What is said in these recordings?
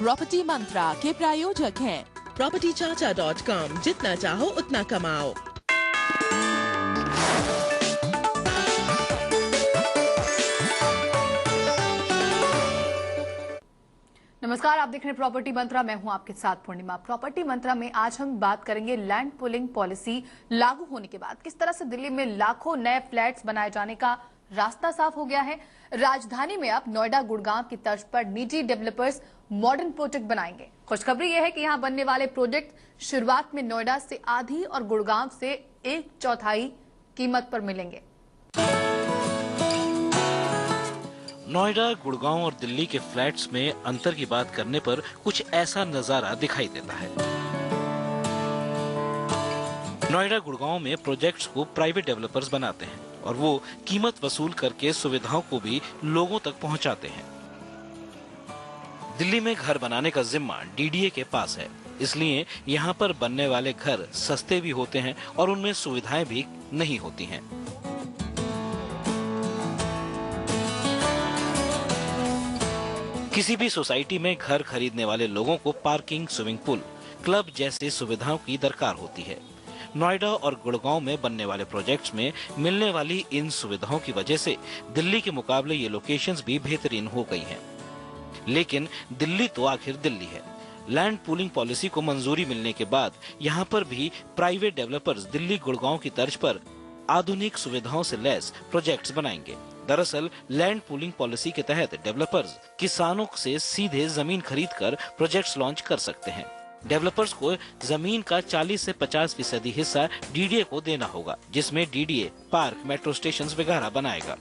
Property मंत्रा के प्रायोजक हैं propertychacha.com। जितना चाहो उतना कमाओ। नमस्कार, आप देख रहे हैं प्रॉपर्टी मंत्रा। मैं हूं आपके साथ पूर्णिमा। प्रॉपर्टी मंत्रा में आज हम बात करेंगे लैंड पुलिंग पॉलिसी लागू होने के बाद किस तरह से दिल्ली में लाखों नए फ्लैट्स बनाए जाने का रास्ता साफ हो गया है। राजधानी में अब नोएडा गुड़गांव की तर्ज पर निजी डेवलपर्स मॉडर्न प्रोजेक्ट बनाएंगे। खुशखबरी यह है कि यहां बनने वाले प्रोजेक्ट शुरुआत में नोएडा से आधी और गुड़गांव से 1/4 कीमत पर मिलेंगे। नोएडा, गुड़गांव और दिल्ली के फ्लैट्स में अंतर की बात करने पर कुछ ऐसा नजारा दिखाई देता है। नोएडा, गुड़गांव में प्रोजेक्ट्स को प्राइवेट डेवलपर्स बनाते हैं और वो कीमत वसूल करके सुविधाओं को भी लोगों तक पहुंचाते हैं। दिल्ली में घर बनाने का जिम्मा डीडीए के पास है, इसलिए यहाँ पर बनने वाले घर सस्ते भी होते हैं और उनमें सुविधाएं भी नहीं होती हैं। किसी भी सोसाइटी में घर खरीदने वाले लोगों को पार्किंग, स्विमिंग पूल, क्लब जैसी सुविधाओं की दरकार होती है। नोएडा और गुड़गांव में बनने वाले प्रोजेक्ट्स में मिलने वाली इन सुविधाओं की वजह से दिल्ली के मुकाबले ये लोकेशंस भी बेहतरीन हो गई हैं। लेकिन दिल्ली तो आखिर दिल्ली है। लैंड पूलिंग पॉलिसी को मंजूरी मिलने के बाद यहाँ पर भी प्राइवेट डेवलपर्स दिल्ली, गुड़गांव की तर्ज पर आधुनिक सुविधाओं से लैस प्रोजेक्ट्स बनाएंगे। दरअसल लैंड पूलिंग पॉलिसी के तहत डेवलपर्स किसानों से सीधे जमीन खरीदकर प्रोजेक्ट्स लॉन्च कर सकते हैं। डेवलपर्स को जमीन का 40 से 50% हिस्सा डीडीए को देना होगा, जिसमें डीडीए पार्क, मेट्रो स्टेशन वगैरह बनाएगा।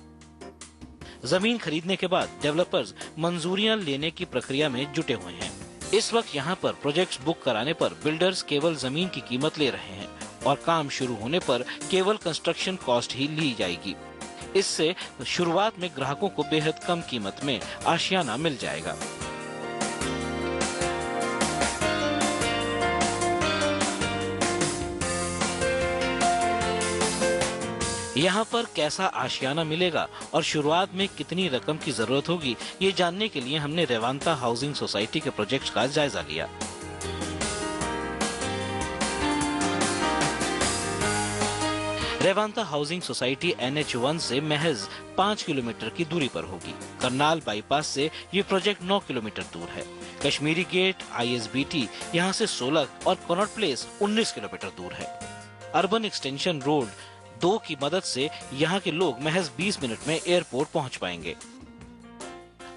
जमीन खरीदने के बाद डेवलपर्स मंजूरियां लेने की प्रक्रिया में जुटे हुए हैं। इस वक्त यहाँ पर प्रोजेक्ट्स बुक कराने पर बिल्डर्स केवल जमीन की कीमत ले रहे हैं और काम शुरू होने पर केवल कंस्ट्रक्शन कॉस्ट ही ली जाएगी। इससे शुरुआत में ग्राहकों को बेहद कम कीमत में आशियाना मिल जाएगा। यहाँ पर कैसा आशियाना मिलेगा और शुरुआत में कितनी रकम की जरूरत होगी, ये जानने के लिए हमने रेवांता हाउसिंग सोसाइटी के प्रोजेक्ट्स का जायजा लिया। रेवांता हाउसिंग सोसाइटी NH1 से महज 5 किलोमीटर की दूरी पर होगी। करनाल बाईपास से ये प्रोजेक्ट 9 किलोमीटर दूर है। कश्मीरी गेट, ISBT यहाँ से 16 और कनॉट प्लेस 19 किलोमीटर दूर है। अर्बन एक्सटेंशन रोड 2 की मदद से यहाँ के लोग महज 20 मिनट में एयरपोर्ट पहुँच पाएंगे।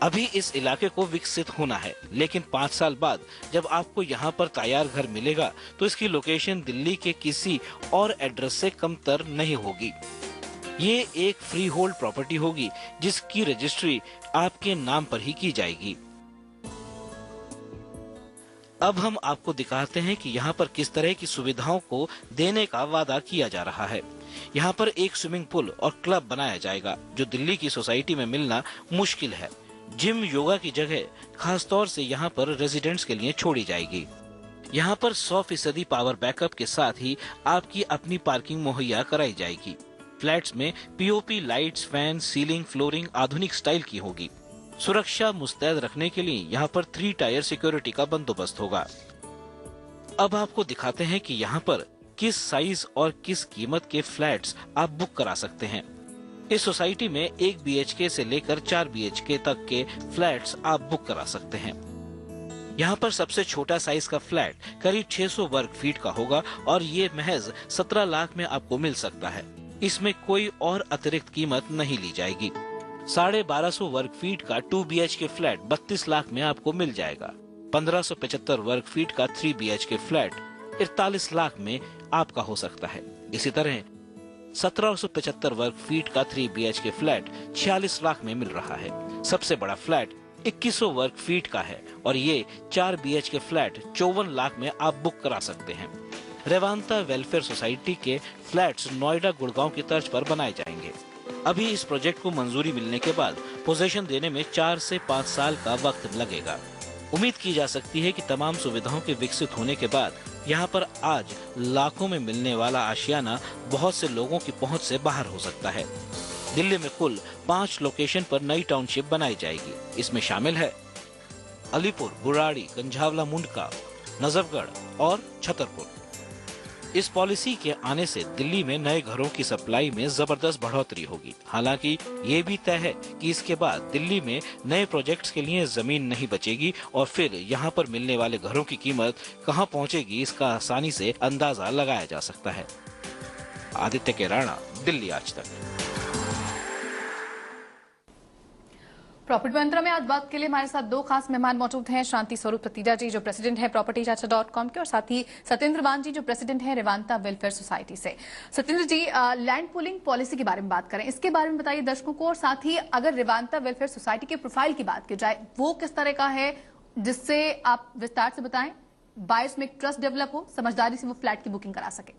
अभी इस इलाके को विकसित होना है, लेकिन 5 साल बाद जब आपको यहाँ पर तैयार घर मिलेगा तो इसकी लोकेशन दिल्ली के किसी और एड्रेस से कमतर नहीं होगी। ये एक फ्री होल्ड प्रॉपर्टी होगी जिसकी रजिस्ट्री आपके नाम पर ही की जाएगी। अब हम आपको दिखाते हैं कि यहाँ पर किस तरह की सुविधाओं को देने का वादा किया जा रहा है। यहाँ पर एक स्विमिंग पूल और क्लब बनाया जाएगा, जो दिल्ली की सोसाइटी में मिलना मुश्किल है। जिम, योगा की जगह खास तौर से यहाँ पर रेजिडेंट्स के लिए छोड़ी जाएगी। यहाँ पर 100% पावर बैकअप के साथ ही आपकी अपनी पार्किंग मुहैया कराई जाएगी। फ्लैट्स में POP lights, fan, ceiling, flooring आधुनिक स्टाइल की होगी। सुरक्षा मुस्तैद रखने के लिए यहाँ पर 3 टायर सिक्योरिटी का बंदोबस्त होगा। अब आपको दिखाते हैं कि यहाँ पर किस साइज और किस कीमत के फ्लैट्स आप बुक करा सकते हैं। इस सोसाइटी में 1 BHK से लेकर 4 BHK तक के फ्लैट्स आप बुक करा सकते हैं। यहाँ पर सबसे छोटा साइज का फ्लैट करीब 600 वर्ग फीट का होगा और ये महज 17 लाख में आपको मिल सकता है। इसमें कोई और अतिरिक्त कीमत नहीं ली जाएगी। 1250 वर्ग फीट का 2 BHK फ्लैट 32 लाख में आपको मिल जाएगा। 1575 वर्ग फीट का 3 BHK फ्लैट 48 लाख में आपका हो सकता है। इसी तरह 1775 वर्ग फीट का 3 BHK फ्लैट 46 लाख में मिल रहा है। सबसे बड़ा फ्लैट 2100 वर्ग फीट का है और ये 4 BHK फ्लैट 54 लाख में आप बुक करा सकते हैं। रेवांता वेलफेयर सोसाइटी के फ्लैट्स नोएडा, गुड़गांव की तर्ज पर बनाए जाएंगे। अभी इस प्रोजेक्ट को मंजूरी मिलने के बाद पोजीशन देने में 4 से 5 साल का वक्त लगेगा। उम्मीद की जा सकती है कि तमाम सुविधाओं के विकसित होने के बाद यहाँ पर आज लाखों में मिलने वाला आशियाना बहुत से लोगों की पहुँच से बाहर हो सकता है। दिल्ली में कुल 5 लोकेशन पर नई टाउनशिप बनाई जाएगी। इसमें शामिल है अलीपुर, बुराड़ी, गंझावला मुंडका, नजफगढ़ और छतरपुर। इस पॉलिसी के आने से दिल्ली में नए घरों की सप्लाई में जबरदस्त बढ़ोतरी होगी। हालांकि ये भी तय है कि इसके बाद दिल्ली में नए प्रोजेक्ट्स के लिए जमीन नहीं बचेगी और फिर यहाँ पर मिलने वाले घरों की कीमत कहाँ पहुँचेगी, इसका आसानी से अंदाजा लगाया जा सकता है। आदित्य के राणा, दिल्ली आज तक। प्रॉपर्टी मंत्रा में आज बात के लिए हमारे साथ दो खास मेहमान मौजूद हैं। शांति स्वरूप ततीजा जी जो प्रेसिडेंट है propertychacha.com के, और साथ ही सत्येंद्र बान जी जो प्रेसिडेंट है रेवांता वेलफेयर सोसाइटी से। सत्येंद्र जी, लैंड पुलिंग पॉलिसी के बारे में बात करें, इसके बारे में बताइए दर्शकों को, और साथ ही अगर रेवांता वेलफेयर सोसाइटी के प्रोफाइल की बात की जाए वो किस तरह का है, जिससे आप विस्तार से बताएं, बायर्स में एक ट्रस्ट डेवलप हो, समझदारी से वो फ्लैट की बुकिंग करा सके।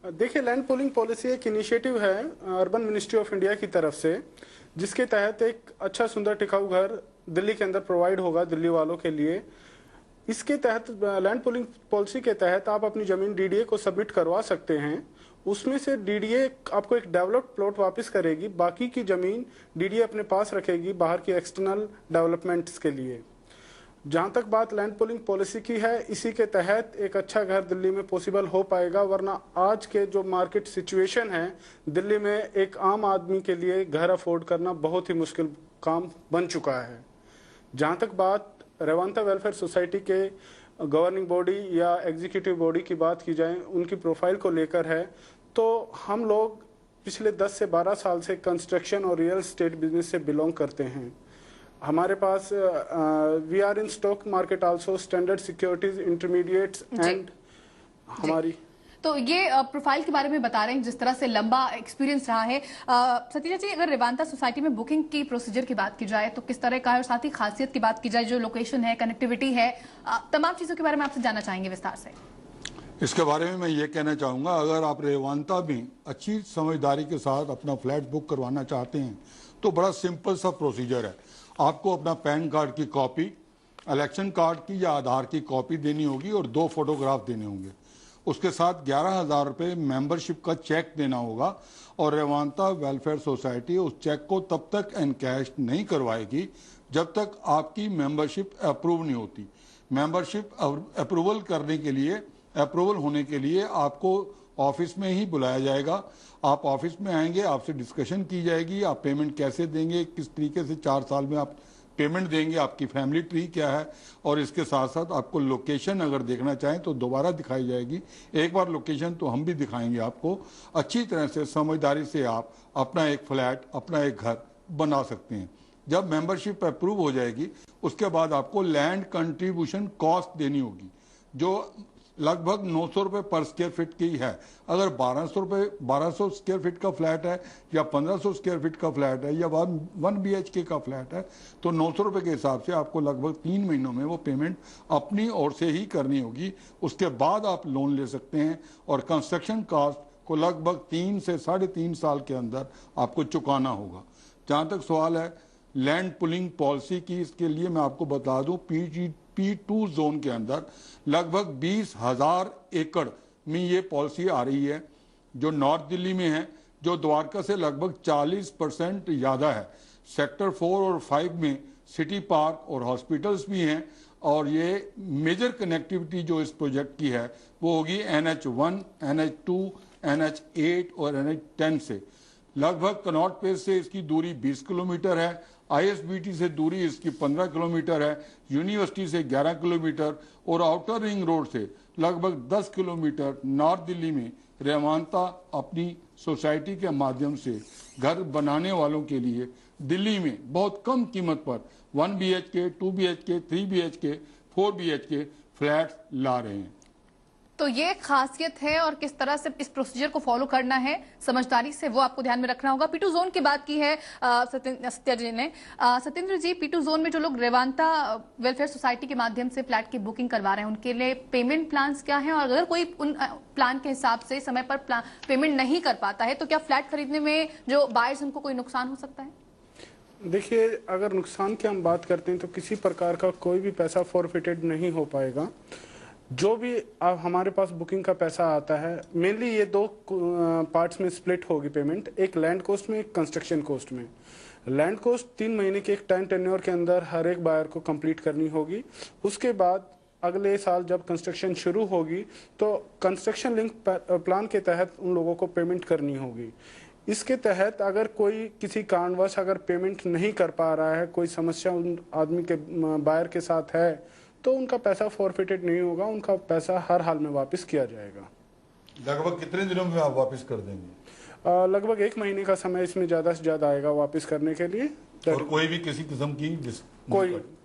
देखिए, लैंड पुलिंग पॉलिसी एक इनिशिएटिव है अर्बन मिनिस्ट्री ऑफ इंडिया की तरफ से, जिसके तहत एक अच्छा सुंदर टिकाऊ घर दिल्ली के अंदर प्रोवाइड होगा दिल्ली वालों के लिए। इसके तहत लैंड पुलिंग पॉलिसी के तहत आप अपनी जमीन डीडीए को सबमिट करवा सकते हैं। उसमें से डीडीए आपको एक डेवलप्ड प्लॉट वापस करेगी, बाकी की जमीन डीडीए अपने पास रखेगी बाहर की एक्सटर्नल डेवलपमेंट्स के लिए। जहां तक बात लैंड पुलिंग पॉलिसी की है, इसी के तहत एक अच्छा घर दिल्ली में पॉसिबल हो पाएगा, वरना आज के जो मार्केट सिचुएशन है दिल्ली में एक आम आदमी के लिए घर अफोर्ड करना बहुत ही मुश्किल काम बन चुका है। जहां तक बात रेवांता वेलफेयर सोसाइटी के गवर्निंग बॉडी या एग्जीक्यूटिव बॉडी की बात की जाए, उनकी प्रोफाइल को लेकर है, तो हम लोग पिछले 10 से 12 साल से कंस्ट्रक्शन और रियल एस्टेट बिजनेस से बिलोंग करते हैं। हमारे पास we are in stock market also, standard securities, intermediates and हमारी। तो ये प्रोफाइल के बारे में बता रहे हैं, जिस तरह से लंबा एक्सपीरियंस रहा है। सतीजा जी, अगर रेवांता सोसाइटी में बुकिंग की प्रोसीजर की बात की जाए तो किस तरह का है, और साथ ही खासियत की बात की जाए, जो लोकेशन है, कनेक्टिविटी है, तमाम चीजों के बारे में आपसे जानना चाहेंगे विस्तार से। इसके बारे में मैं ये कहना चाहूँगा, अगर आप रेवांता में अच्छी समझदारी के साथ अपना फ्लैट बुक करवाना चाहते हैं तो बड़ा सिंपल सा प्रोसीजर है। आपको अपना पैन कार्ड की कॉपी, इलेक्शन कार्ड की या आधार की कॉपी देनी होगी और 2 फोटोग्राफ देने होंगे। उसके साथ 11,000 रुपये मेंबरशिप का चेक देना होगा, और रेवांता वेलफेयर सोसाइटी उस चेक को तब तक एनकैश नहीं करवाएगी जब तक आपकी मेंबरशिप अप्रूव नहीं होती। मेंबरशिप अप्रूवल करने के लिए, अप्रूवल होने के लिए आपको ऑफिस में ही बुलाया जाएगा। आप ऑफिस में आएंगे, आपसे डिस्कशन की जाएगी, आप पेमेंट कैसे देंगे, किस तरीके से 4 साल में आप पेमेंट देंगे, आपकी फैमिली ट्री क्या है, और इसके साथ साथ आपको लोकेशन अगर देखना चाहें तो दोबारा दिखाई जाएगी। एक बार लोकेशन तो हम भी दिखाएंगे आपको। अच्छी तरह से समझदारी से आप अपना एक फ्लैट, अपना एक घर बना सकते हैं। जब मेंबरशिप अप्रूव हो जाएगी उसके बाद आपको लैंड कंट्रीब्यूशन कॉस्ट देनी होगी, जो लगभग 900 रुपये पर स्क्वायर फीट की है। अगर 1200 स्क्वायर फीट का फ्लैट है या 1500 स्क्वायर फीट का फ्लैट है या 1 BHK का फ्लैट है तो 900 रुपये के हिसाब से आपको लगभग 3 महीनों में वो पेमेंट अपनी ओर से ही करनी होगी। उसके बाद आप लोन ले सकते हैं, और कंस्ट्रक्शन कॉस्ट को लगभग 3 से 3.5 साल के अंदर आपको चुकाना होगा। जहाँ तक सवाल है लैंड पुलिंग पॉलिसी की, इसके लिए मैं आपको बता दूं, P2 जोन के अंदर लगभग 20,000 एकड़ में ये पॉलिसी आ रही है, जो नॉर्थ दिल्ली में है, जो द्वारका से लगभग 40% ज़्यादा है। सेक्टर 4 और 5 में सिटी पार्क और हॉस्पिटल्स भी हैं, और ये मेजर कनेक्टिविटी जो इस प्रोजेक्ट की है वो होगी NH1, NH2, NH8 और NH10 से। लगभग कनॉट प्लेस से इसकी दूरी 20 किलोमीटर है, ISBT से दूरी इसकी 15 किलोमीटर है, यूनिवर्सिटी से 11 किलोमीटर, और आउटर रिंग रोड से लगभग 10 किलोमीटर नॉर्थ दिल्ली में रेवांता अपनी सोसाइटी के माध्यम से घर बनाने वालों के लिए दिल्ली में बहुत कम कीमत पर 1 BHK, 2 BHK, 3 BHK, 4 BHK flat ला रहे हैं। तो ये खासियत है, और किस तरह से इस प्रोसीजर को फॉलो करना है समझदारी से, वो आपको ध्यान में रखना होगा। P2 जोन की बात की है सत्या जी ने। सत्येंद्र जी, P2 जोन में जो लोग रेवांता वेलफेयर सोसाइटी के माध्यम से फ्लैट की बुकिंग करवा रहे हैं उनके लिए पेमेंट प्लान्स क्या हैं, और अगर कोई उन प्लान के हिसाब से समय पर पेमेंट नहीं कर पाता है तो क्या फ्लैट खरीदने में जो बायर्स उनको कोई नुकसान हो सकता है? देखिए, अगर नुकसान की हम बात करते हैं तो किसी प्रकार का कोई भी पैसा फॉरफिटेड नहीं हो पाएगा। जो भी हमारे पास बुकिंग का पैसा आता है, मेनली ये 2 पार्ट्स में स्प्लिट होगी पेमेंट, एक लैंड कॉस्ट में, एक कंस्ट्रक्शन कॉस्ट में। लैंड को 3 महीने के एक टाइम टेन्योर के अंदर हर एक बायर को कंप्लीट करनी होगी। उसके बाद अगले साल जब कंस्ट्रक्शन शुरू होगी तो कंस्ट्रक्शन लिंक प्लान के तहत उन लोगों को पेमेंट करनी होगी। इसके तहत अगर कोई किसी कारणवश अगर पेमेंट नहीं कर पा रहा है, कोई समस्या उन आदमी के बायर के साथ है, तो उनका पैसा फॉरफिटेड नहीं होगा, उनका पैसा हर हाल में वापस किया जाएगा। लगभग कितने दिनों में आप वापस कर देंगे? लगभग 1 महीने का समय इसमें ज्यादा से ज्यादा आएगा वापस करने के लिए। और कोई भी किसी किस्म की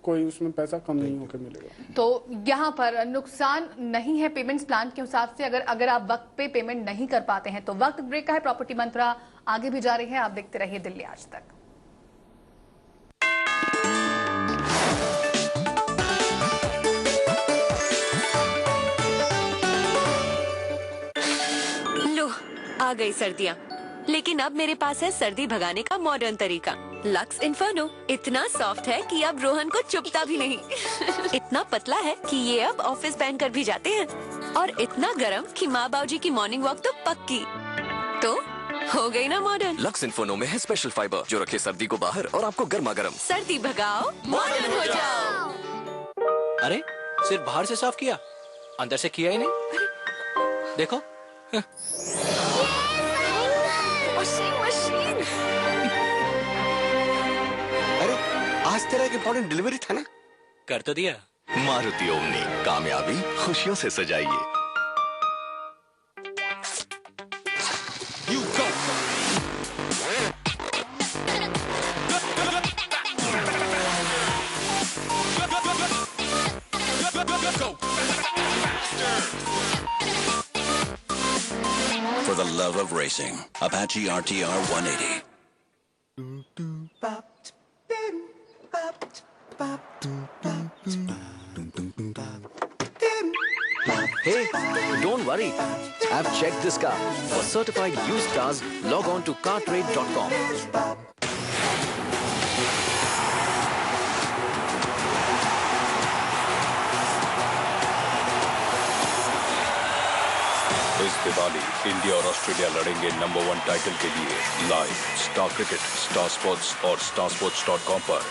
कोई उसमें पैसा कम नहीं होकर मिलेगा। तो यहाँ पर नुकसान नहीं है पेमेंट्स प्लान के हिसाब से। अगर आप वक्त पे पेमेंट नहीं कर पाते हैं तो वक्त ब्रेक का है। प्रॉपर्टी मंत्रा आगे भी जा रही है। आप देखते रहिए दिल्ली आज तक। लो आ गई सर्दियाँ, लेकिन अब मेरे पास है सर्दी भगाने का मॉडर्न तरीका, लक्स इन्फर्नो। इतना सॉफ्ट है कि अब रोहन को चुभता भी नहीं। इतना पतला है कि ये अब ऑफिस पहनकर भी जाते हैं, और इतना गर्म कि माँ बाबूजी की मॉर्निंग वॉक तो पक्की। तो हो गई ना मॉडर्न। लक्स इन्फर्नो में है स्पेशल फाइबर जो रखे सर्दी को बाहर और आपको गर्मा गर्म। सर्दी भगाओ, मॉडर्न हो जाओ। अरे सिर्फ बाहर से साफ किया, अंदर से किया ही नहीं। देखो वॉशिंग मशीन। अरे आज तेरा एक इम्पोर्टेंट डिलीवरी था ना? कर तो दिया। मारुति ओमनी, कामयाबी खुशियों से सजाइए। For the love of racing, Apache RTR 180. Hey, don't worry. I've checked this car. For certified used cars, log on to cartrade.com. इस दिवाली इंडिया और ऑस्ट्रेलिया लड़ेंगे नंबर 1 टाइटल के लिए। Live star cricket, star sports और starsports.com पर।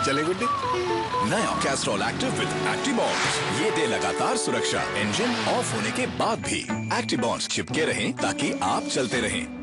चले गुड्डी? नया Castrol active with एक्टिबॉन्ड्स। ये दे लगातार सुरक्षा इंजन ऑफ होने के बाद भी। एक्टिबॉन्ड्स चिपके रहें ताकि आप चलते रहें।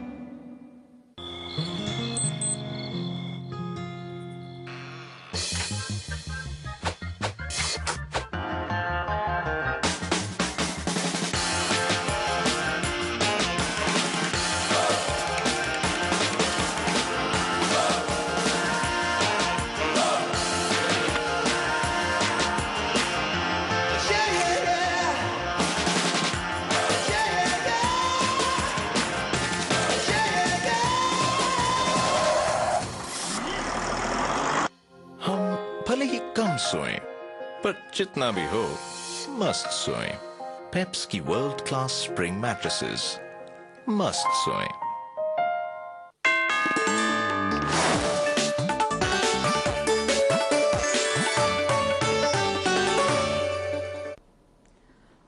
भले ही कम सोएं, पर जितना भी हो मस्त सोएं। पेप्स की वर्ल्ड क्लास स्प्रिंग मैट्रेसेस, मस्त सोएं।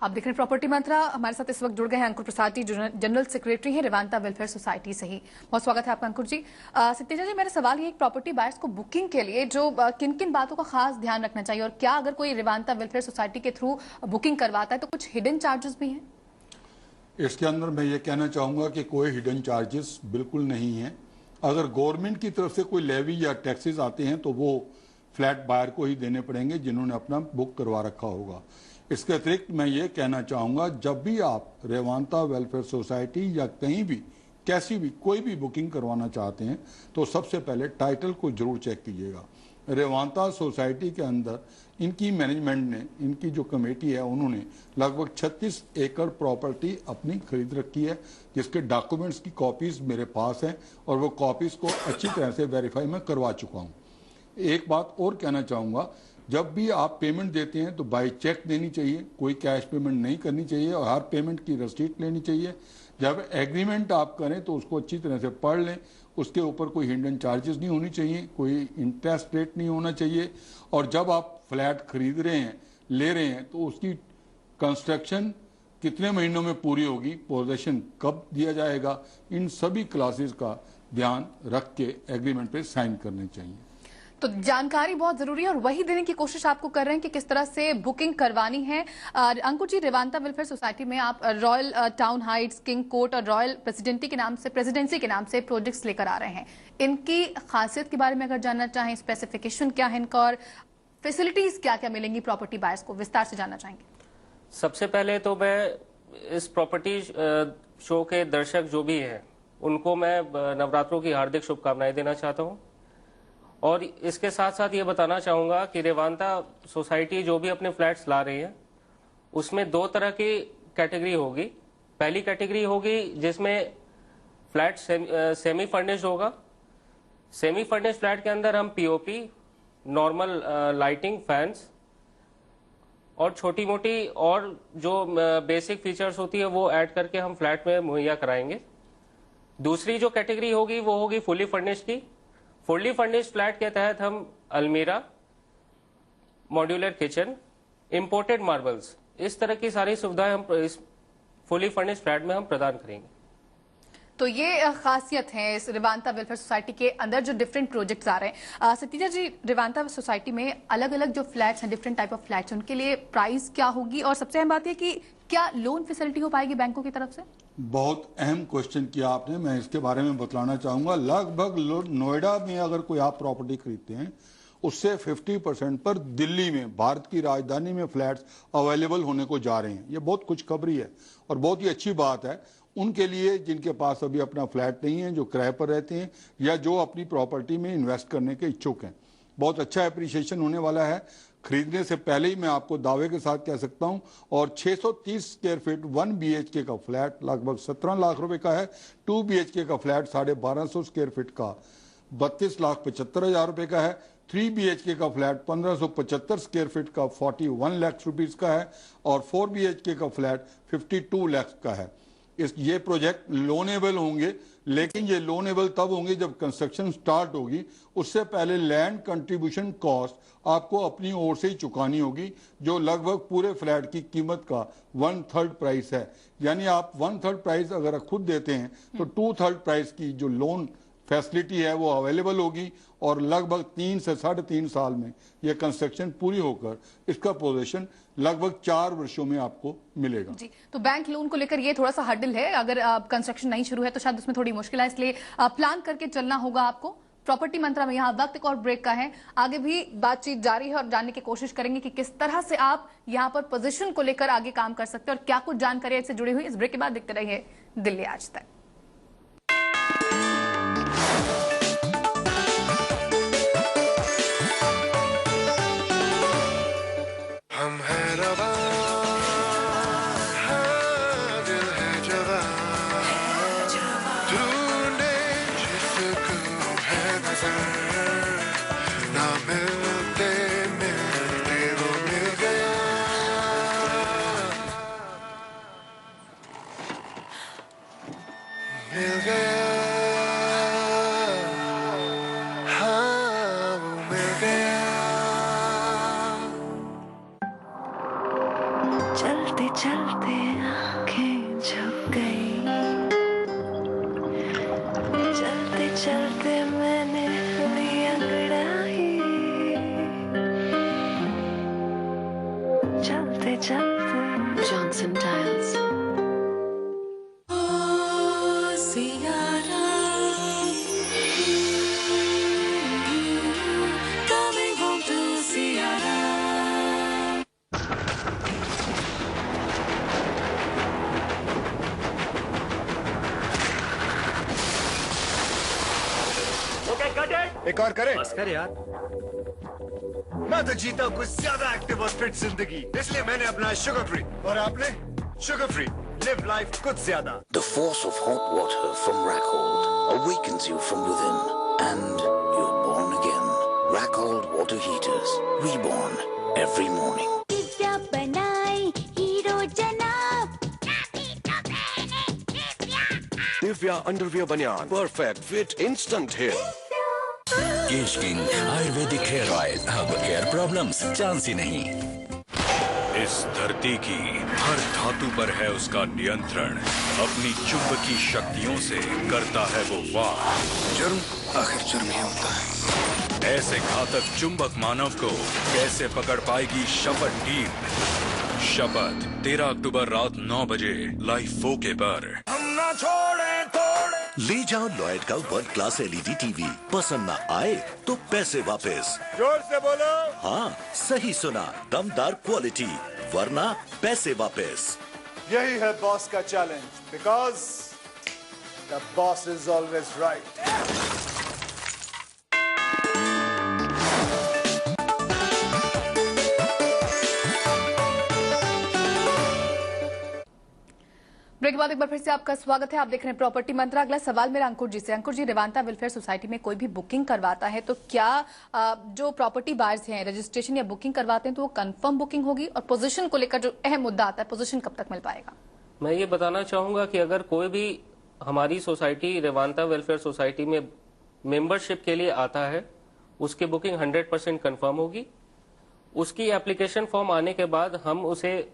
आप देख रहे हैं प्रॉपर्टी मंत्रा। हमारे साथ इस वक्त जुड़ गए हैं अंकुर प्रसाद जी, जनरल सेक्रेटरी हैं रेवांता वेलफेयर सोसाइटी से ही। बहुत स्वागत है आपका अंकुर जी। सत्येंद्र जी, मेरा सवाल ये, प्रॉपर्टी बायर्स को बुकिंग के लिए जो किन किन बातों का खास ध्यान रखना चाहिए, और क्या अगर कोई रेवांता वेलफेयर सोसाइटी के थ्रू बुकिंग करवाता है तो कुछ हिडन चार्जेस भी हैं? इसके अंदर मैं ये कहना चाहूँगा कि कोई हिडन चार्जेस बिल्कुल नहीं है। अगर गवर्नमेंट की तरफ से कोई लेवी या टैक्सेस आते हैं तो वो फ्लैट बायर को ही देने पड़ेंगे जिन्होंने अपना बुक करवा रखा होगा। इसके अतिरिक्त मैं ये कहना चाहूँगा, जब भी आप रेवांता वेलफेयर सोसाइटी या कहीं भी कैसी भी कोई भी बुकिंग करवाना चाहते हैं तो सबसे पहले टाइटल को जरूर चेक कीजिएगा। रेवांता सोसाइटी के अंदर इनकी मैनेजमेंट ने, इनकी जो कमेटी है, उन्होंने लगभग 36 एकड़ प्रॉपर्टी अपनी खरीद रखी है, जिसके डॉक्यूमेंट्स की कॉपीज मेरे पास हैं और वो कॉपीज को अच्छी तरह से वेरीफाई मैं करवा चुका हूँ। एक बात और कहना चाहूँगा, जब भी आप पेमेंट देते हैं तो बाय चेक देनी चाहिए, कोई कैश पेमेंट नहीं करनी चाहिए और हर पेमेंट की रसीद लेनी चाहिए। जब एग्रीमेंट आप करें तो उसको अच्छी तरह से पढ़ लें, उसके ऊपर कोई हिडन चार्जेस नहीं होनी चाहिए, कोई इंटरेस्ट रेट नहीं होना चाहिए। और जब आप फ्लैट खरीद रहे हैं, ले रहे हैं, तो उसकी कंस्ट्रक्शन कितने महीनों में पूरी होगी, पोजेशन कब दिया जाएगा, इन सभी क्लासेस का ध्यान रख के एग्रीमेंट पे साइन करने चाहिए। तो जानकारी बहुत जरूरी है और वही देने की कोशिश आपको कर रहे हैं कि किस तरह से बुकिंग करवानी है। अंकुर जी, रेवांता वेलफेयर सोसाइटी में आप royal town Heights, king court और रॉयल प्रेसिडेंसी के नाम से प्रोजेक्ट्स लेकर आ रहे हैं। इनकी खासियत के बारे में अगर जानना चाहें, स्पेसिफिकेशन क्या है इनका और फैसिलिटीज क्या क्या मिलेंगी प्रॉपर्टी बायर्स को, विस्तार से जानना चाहेंगे। सबसे पहले तो मैं इस प्रॉपर्टी शो के दर्शक जो भी हैं उनको मैं नवरात्रों की हार्दिक शुभकामनाएं देना चाहता हूं और इसके साथ साथ ये बताना चाहूंगा कि रेवांता सोसाइटी जो भी अपने फ्लैट्स ला रही है उसमें दो तरह की कैटेगरी होगी। पहली कैटेगरी होगी जिसमें फ्लैट सेमी फर्निश्ड होगा। सेमी फर्निश्ड फ्लैट के अंदर हम पीओपी, नॉर्मल लाइटिंग, फैंस और छोटी मोटी और जो बेसिक फीचर्स होती है वो ऐड करके हम फ्लैट में मुहैया कराएंगे। दूसरी जो कैटेगरी होगी वो होगी फुली फर्निश्ड की। फुली फर्निश्ड फ्लैट के तहत हम अलमीरा, मॉड्यूलर किचन, इंपोर्टेड मार्बल्स, इस तरह की सारी सुविधाएं हम इस फुली फर्निश्ड फ्लैट में हम प्रदान करेंगे। तो ये खासियत है इस रेवांता वेलफेयर सोसाइटी के अंदर जो डिफरेंट प्रोजेक्ट्स आ रहे हैं। सतीजा जी, रेवांता सोसाइटी में अलग अलग जो फ्लैट्स हैं, डिफरेंट टाइप ऑफ फ्लैट्स, उनके लिए प्राइस क्या होगी और सबसे अहम बात है कि क्या लोन फैसिलिटी हो पाएगी बैंकों की तरफ से? बहुत अहम क्वेश्चन किया आपने, मैं इसके बारे में बतलाना चाहूंगा। लगभग नोएडा में अगर कोई आप प्रॉपर्टी खरीदते हैं उससे 50% पर दिल्ली में, भारत की राजधानी में फ्लैट्स अवेलेबल होने को जा रहे हैं। ये बहुत खुशखबरी है और बहुत ही अच्छी बात है उनके लिए जिनके पास अभी अपना फ्लैट नहीं है, जो किराए पर रहते हैं या जो अपनी प्रॉपर्टी में इन्वेस्ट करने के इच्छुक हैं। बहुत अच्छा एप्रिसिएशन होने वाला है। खरीदने से पहले ही मैं आपको दावे के साथ कह सकता हूं। और 630 स्क्वायर फीट 1 BHK का फ्लैट लगभग 17 लाख रुपए का है। 2 BHK का फ्लैट 1250 स्क्वायर फीट का 32,75,000 रुपए का है। 3 BHK का फ्लैट 1575 स्क्वायर फीट का 41 लाख रुपीज का है और 4 BHK का फ्लैट 52 लाख का है। ये प्रोजेक्ट लोनेबल होंगे, लेकिन ये लोनेबल तब होंगे जब कंस्ट्रक्शन स्टार्ट होगी। उससे पहले लैंड कंट्रीब्यूशन कॉस्ट आपको अपनी ओर से ही चुकानी होगी, जो लगभग पूरे फ्लैट की कीमत का 1/3 प्राइस है। यानी आप 1/3 प्राइस अगर खुद देते हैं तो 2/3 प्राइस की जो लोन फैसिलिटी है वो अवेलेबल होगी और लगभग 3 से 3.5 साल में यह कंस्ट्रक्शन पूरी होकर इसका पोजीशन लगभग 4 वर्षों में आपको मिलेगा। जी, तो बैंक लोन को लेकर ये थोड़ा सा हर्डल है। अगर कंस्ट्रक्शन नहीं शुरू है तो शायद उसमें थोड़ी मुश्किल है, इसलिए प्लान करके चलना होगा आपको। प्रॉपर्टी मंत्रा में यहाँ वक्त एक और ब्रेक का है, आगे भी बातचीत जारी है और जानने की कोशिश करेंगे कि किस तरह से आप यहाँ पर पोजीशन को लेकर आगे काम कर सकते हैं और क्या कुछ जानकारी इससे जुड़ी हुई। इस ब्रेक के बाद देखते रहिए दिल्ली आज तक। हम है रवा, दिल है जवा, ढूंढे जिसको है नजर, ना मिलते मिलते वो मिल गया। मिल गया, हाँ वो मिल गया। चलते चलते आँखें झुक गई, चलते चलते मैंने ली अंगड़ाई, चलते चलते जॉनसन टाइल्स। एक और करें? बस कर यार। मैं तो जीता हूँ कुछ ज्यादा एक्टिव और फिट जिंदगी, इसलिए मैंने अपना शुगर फ्री। और आपने? शुगर फ्री, लिव लाइफ कुछ ज्यादा। The force of hot water from Rackhold awakens you from within and you're born again. Racold water heaters. Reborn every morning. Divya बनाए हीरो जनाब. Divya Underwear Banyan. Perfect fit, instant hair. केश King ayurvedic hair oil. अब hair problems chance ही नहीं. इस धरती की हर धातु पर है उसका नियंत्रण. अपनी चुंबकीय शक्तियों से करता है वो वार. जुर्म आखिर जुर्म ही होता है. ऐसे घातक चुंबक मानव को कैसे पकड़ पाएगी शपथ टीम. शपथ 13 अक्टूबर रात 9 बजे लाइव फोके पर. हम ना छोड़े तोड़े. ले जाओ लॉयड का वर्ल्ड क्लास एलईडी टीवी. पसंद ना आए तो पैसे वापस. जोर से बोलो. हाँ, सही सुना. दमदार क्वालिटी, वरना पैसे वापस. यही है बॉस का challenge. Because the boss is always right. Break के बाद एक बार फिर से आपका स्वागत है. आप देख रहे हैं प्रॉपर्टी मंत्रा. अगला सवाल मेरा अंकुर जी से. अंकुर जी, रेवांता वेलफेयर सोसाइटी में कोई भी बुकिंग करवाता है तो क्या जो प्रॉपर्टी बायर्स हैं रजिस्ट्रेशन या बुकिंग करवाते हैं तो वो कंफर्म बुकिंग होगी, और पोजीशन को लेकर जो अहम मुद्दा आता है, पोजीशन कब तक मिल पाएगा? मैं ये बताना चाहूंगा कि अगर कोई भी हमारी सोसाइटी रेवांता वेलफेयर सोसाइटी में मेंबरशिप के लिए आता है, उसकी बुकिंग 100% कंफर्म होगी. उसकी एप्लीकेशन फॉर्म आने के बाद हम उसे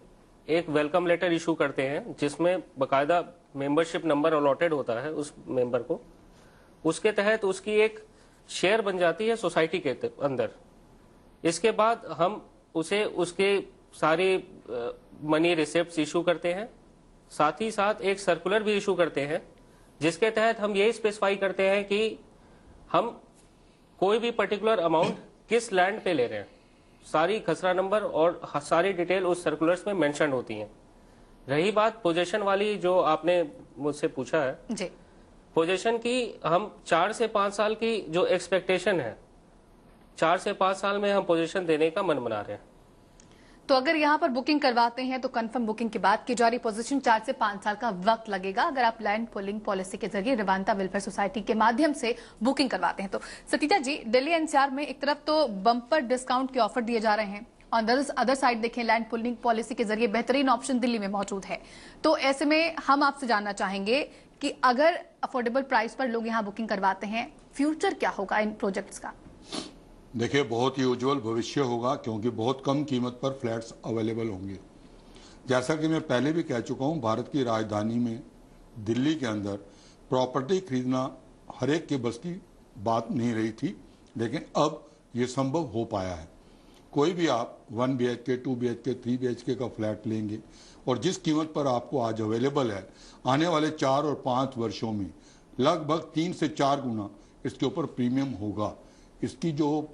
एक वेलकम लेटर इशू करते हैं जिसमें बकायदा मेंबरशिप नंबर अलॉटेड होता है उस मेंबर को. उसके तहत उसकी एक शेयर बन जाती है सोसाइटी के अंदर. इसके बाद हम उसे उसके सारी मनी रिसिप्ट्स इशू करते हैं. साथ ही साथ एक सर्कुलर भी इशू करते हैं जिसके तहत हम ये स्पेसिफाई करते हैं कि हम कोई भी पर्टिकुलर अमाउंट किस लैंड पे ले रहे हैं. सारी खसरा नंबर और सारी डिटेल उस सर्कुलर्स में मेंशन होती हैं. रही बात पोजीशन वाली जो आपने मुझसे पूछा है जी, पोजीशन की हम 4 से 5 साल की जो एक्सपेक्टेशन है, 4 से 5 साल में हम पोजीशन देने का मन बना रहे हैं. तो अगर यहाँ पर बुकिंग करवाते हैं तो कंफर्म बुकिंग की बात की जा रही. पोजीशन 4 से 5 साल का वक्त लगेगा अगर आप लैंड पुलिंग पॉलिसी के जरिए रेवांता वेलफेयर सोसाइटी के माध्यम से बुकिंग करवाते हैं. तो सतीजा जी, दिल्ली एनसीआर में एक तरफ तो बम्पर डिस्काउंट के ऑफर दिए जा रहे हैं, ऑन द अदर साइड देखें लैंड पुलिंग पॉलिसी के जरिए बेहतरीन ऑप्शन दिल्ली में मौजूद है. तो ऐसे में हम आपसे जानना चाहेंगे कि अगर अफोर्डेबल प्राइस पर लोग यहाँ बुकिंग करवाते हैं, फ्यूचर क्या होगा इन प्रोजेक्ट्स का? देखिए, बहुत ही उज्जवल भविष्य होगा क्योंकि बहुत कम कीमत पर फ्लैट्स अवेलेबल होंगे. जैसा कि मैं पहले भी कह चुका हूं, भारत की राजधानी में दिल्ली के अंदर प्रॉपर्टी खरीदना हर एक के बस की बात नहीं रही थी, लेकिन अब ये संभव हो पाया है. कोई भी आप 1 BHK, 2 BHK, 3 BHK का फ्लैट लेंगे और जिस कीमत पर आपको आज अवेलेबल है, आने वाले 4 और 5 वर्षों में लगभग 3 से 4 गुना इसके ऊपर प्रीमियम होगा. इसकी जो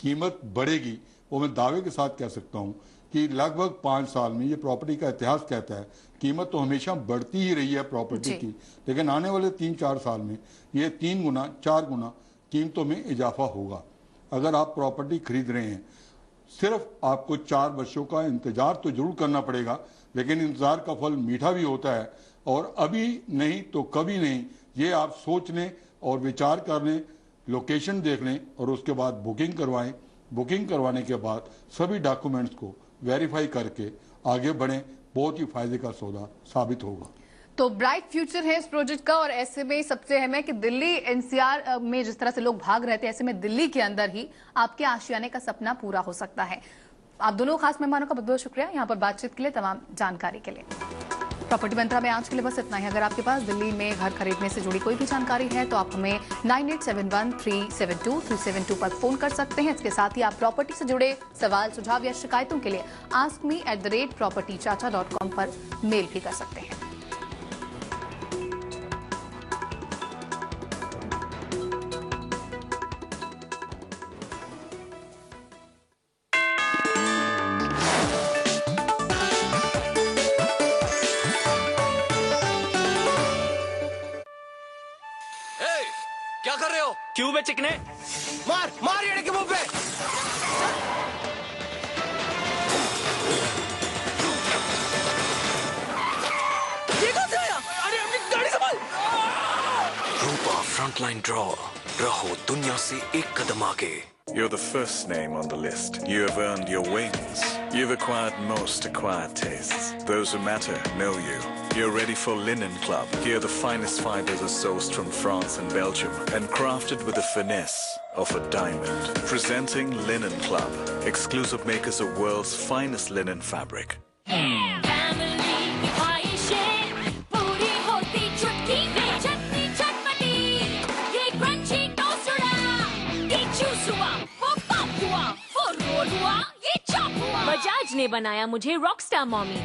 कीमत बढ़ेगी वो मैं दावे के साथ कह सकता हूं कि लगभग 5 साल में, ये प्रॉपर्टी का इतिहास कहता है, कीमत तो हमेशा बढ़ती ही रही है प्रॉपर्टी की, लेकिन आने वाले 3-4 साल में ये 3 गुना 4 गुना कीमतों में इजाफा होगा. अगर आप प्रॉपर्टी खरीद रहे हैं, सिर्फ आपको 4 वर्षों का इंतजार तो जरूर करना पड़ेगा, लेकिन इंतजार का फल मीठा भी होता है. और अभी नहीं तो कभी नहीं, ये आप सोच लें और विचार कर लें, लोकेशन देख लें और उसके बाद बुकिंग करवाएं. बुकिंग करवाने के बाद सभी डॉक्यूमेंट्स को वेरीफाई करके आगे बढ़ें. बहुत ही फायदे का सौदा साबित होगा. तो ब्राइट फ्यूचर है इस प्रोजेक्ट का, और ऐसे में सबसे अहम है कि दिल्ली एनसीआर में जिस तरह से लोग भाग रहे थे, ऐसे में दिल्ली के अंदर ही आपके आशियाने का सपना पूरा हो सकता है. आप दोनों खास मेहमानों का बहुत बहुत शुक्रिया यहाँ पर बातचीत के लिए, तमाम जानकारी के लिए. प्रॉपर्टी मंत्रा में आज के लिए बस इतना ही. अगर आपके पास दिल्ली में घर खरीदने से जुड़ी कोई भी जानकारी है तो आप हमें 9871372372 पर फोन कर सकते हैं. इसके साथ ही आप प्रॉपर्टी से जुड़े सवाल, सुझाव या शिकायतों के लिए askme@propertychacha.com पर मेल भी कर सकते हैं. क्या कर रहे हो? क्यों बे चिकने? मार मार येड़े के मुंह पे. ये कौन सा आया? अरे अपनी गाड़ी संभाल. रूपा फ्रंटलाइन ड्रॉ, रहो दुनिया से एक कदम आगे. You're the first name on the list. You have earned your wings. You've acquired most acquired tastes. Those who matter know you. You're ready for Linen Club. Here the finest fibers are sourced from France and Belgium and crafted with the finesse of a diamond. Presenting Linen Club, exclusive makers of world's finest linen fabric. Bajaj ने बनाया मुझे rockstar mommy.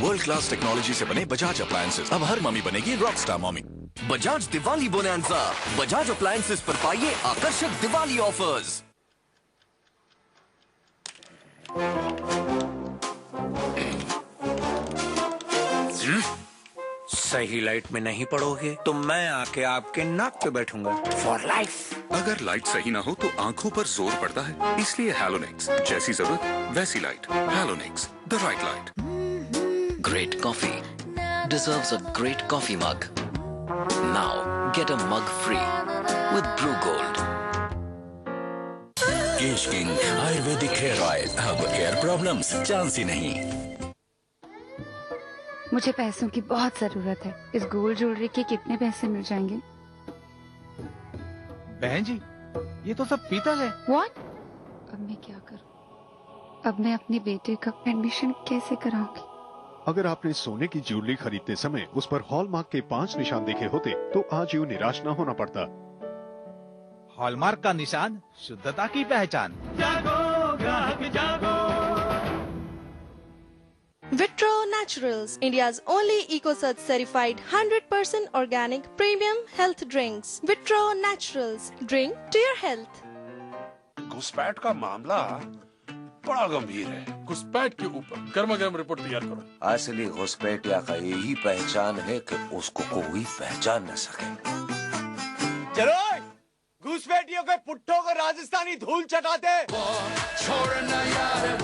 World class technology से बने Bajaj appliances. अब हर mummy बनेगी rockstar mummy. Bajaj Diwali bonanza. Bajaj appliances पर पाइए आकर्षक दिवाली ऑफर्स। सही लाइट में नहीं पड़ोगे तो मैं आके आपके नाक पे बैठूंगा फॉर लाइफ। अगर लाइट सही ना हो तो आंखों पर जोर पड़ता है, इसलिए हेलोनिक्स, जैसी जरूरत वैसी light. Halonix, the right light. Great coffee deserves a great coffee mug. Now get a mug free with Brew Gold. Kesh King ayurvedic hair oil. अब हेयर प्रॉब्लम्स चांस ही नहीं। मुझे पैसों की बहुत जरूरत है। इस गोल्ड ज्वेलरी के कितने पैसे मिल जाएंगे? बहन जी, ये तो सब पीतल है। What? अब मैं क्या करूं? अब मैं अपने बेटे का एडमिशन कैसे कराऊंगी? अगर आपने सोने की ज्वेलरी खरीदते समय उस पर हॉलमार्क के 5 निशान देखे होते तो आज यूं निराश न होना पड़ता। हॉलमार्क का निशान शुद्धता की पहचान। Vitro Naturals, India's only EcoCert certified 100% organic premium health drinks. Vitro Naturals, drink to your health. घुसपैठ का मामला बड़ा गंभीर है। घुसपैठ के ऊपर गर्मा गर्म रिपोर्ट तैयार करो। असली घुसपैठिया का यही पहचान है कि उसको कोई पहचान न सके। चलो घुसपैठियों के पुट्ठों को राजस्थानी धूल चटाते। छोड़ना यार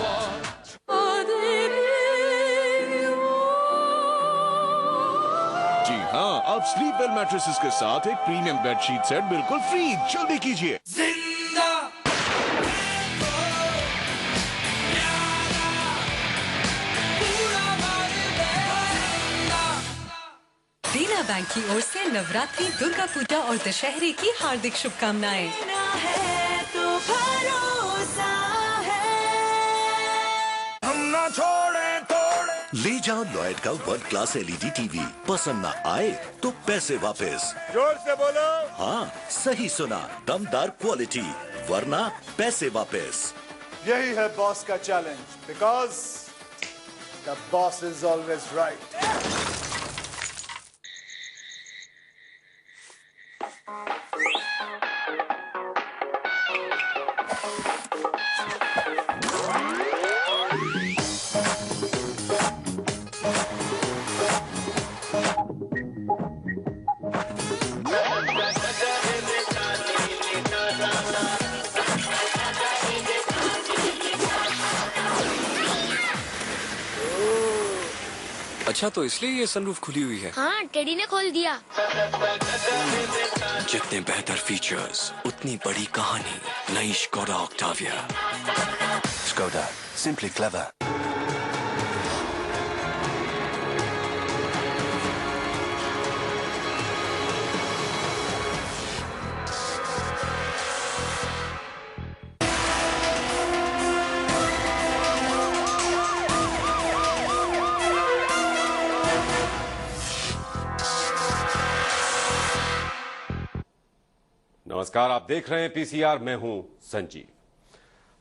जी हाँ, अब स्लीपवेल मैट्रेसेस के साथ एक प्रीमियम बेडशीट सेट बिल्कुल फ्री। जल्दी कीजिए। देना बैंक की ओर से नवरात्रि, दुर्गा पूजा और दशहरे की हार्दिक शुभकामनाएं। हम ना छोड़े तोड़े। ले जाओ लॉयड का वर्ल्ड क्लास LED टीवी। पसंद ना आए तो पैसे वापस। जोर से बोलो। हाँ, सही सुना, दमदार क्वालिटी, वरना पैसे वापस। यही है बॉस का challenge, because the boss is always right. अच्छा, तो इसलिए ये सनरूफ खुली हुई है। हाँ, टेडी ने खोल दिया। जितने बेहतर फीचर्स उतनी बड़ी कहानी। नई Skoda Octavia. Skoda, simply clever. नमस्कार, आप देख रहे हैं पीसीआर। मैं हूं संजीव।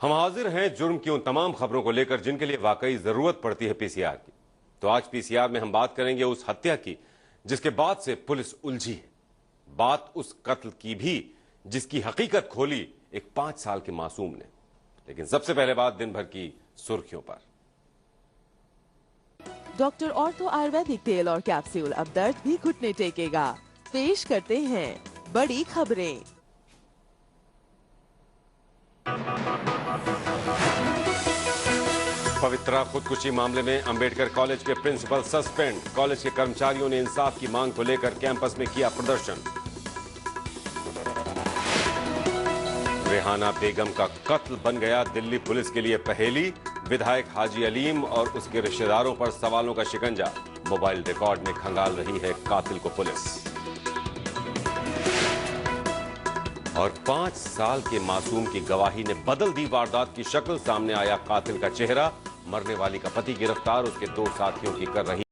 हम हाजिर हैं जुर्म की उन तमाम खबरों को लेकर जिनके लिए वाकई जरूरत पड़ती है पीसीआर की। तो आज पीसीआर में हम बात करेंगे उस हत्या की जिसके बाद से पुलिस उलझी है। बात उस कत्ल की भी जिसकी हकीकत खोली एक 5 साल के मासूम ने। लेकिन सबसे पहले बात दिन भर की सुर्खियों पर। डॉक्टर ऑर्थो आयुर्वेदिक तेल और कैप्सूल अब दर्द भी घुटने टेकेगा। पेश करते हैं बड़ी खबरें। पवित्रा खुदकुशी मामले में अंबेडकर कॉलेज के प्रिंसिपल सस्पेंड। कॉलेज के कर्मचारियों ने इंसाफ की मांग को लेकर कैंपस में किया प्रदर्शन। रेहाना बेगम का कत्ल बन गया दिल्ली पुलिस के लिए पहेली। विधायक हाजी अलीम और उसके रिश्तेदारों पर सवालों का शिकंजा। मोबाइल रिकॉर्ड में खंगाल रही है कातिल को पुलिस। और 5 साल के मासूम की गवाही ने बदल दी वारदात की शक्ल। सामने आया कातिल का चेहरा। मरने वाली का पति गिरफ्तार, उसके 2 साथियों की कर रही